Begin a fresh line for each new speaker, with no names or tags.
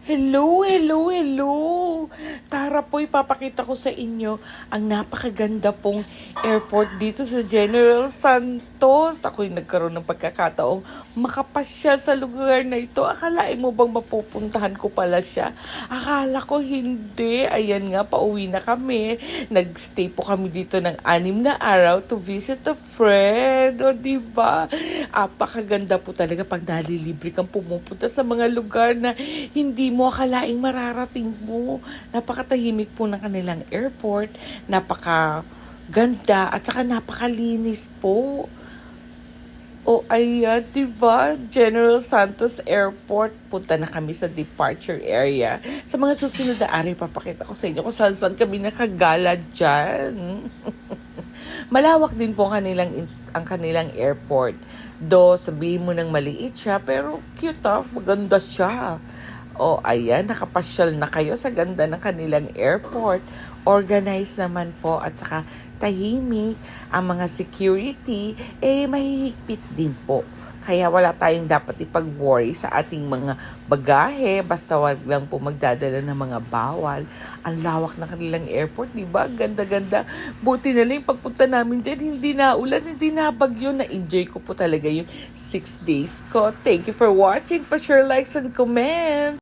Hello, hello, hello! Tara po, ipapakita ko sa inyo ang napakaganda pong airport dito sa General Santos. Ako'y nagkaroon ng pagkakataong makapasyal sa lugar na ito. Akalain mo bang mapupuntahan ko pala siya? Akala ko hindi. Ayan nga, pauwi na kami. Nagstay po kami dito ng 6 na araw to visit a friend. O, diba? Apakaganda po talaga pag nalilibre kang pumupunta sa mga lugar na hindi mo akalaing mararating mo. Napakatahimik po ng kanilang airport, napakaganda at saka napakalinis po. O ayan, diba? General Santos Airport. Punta na kami sa departure area. Sa mga susunod na araw, papakita ko sa inyo kung saan kami nakagala dyan. Malawak din po ang kanilang airport. Sabihin mo ng maliit siya, pero cute maganda siya. O ayan, nakapasyal na kayo sa ganda ng kanilang airport. Organized naman po at saka tahimik. Ang mga security, mahihigpit din po. Kaya wala tayong dapat ipag-worry sa ating mga bagahe. Basta wag lang po magdadala ng mga bawal. Ang lawak ng kanilang airport, di ba? Ganda-ganda. Buti na lang yung pagpunta namin dyan, hindi na ulan, hindi na bagyo. Na-enjoy ko po talaga yung 6 days ko. Thank you for watching. Pa-share, likes, and comment.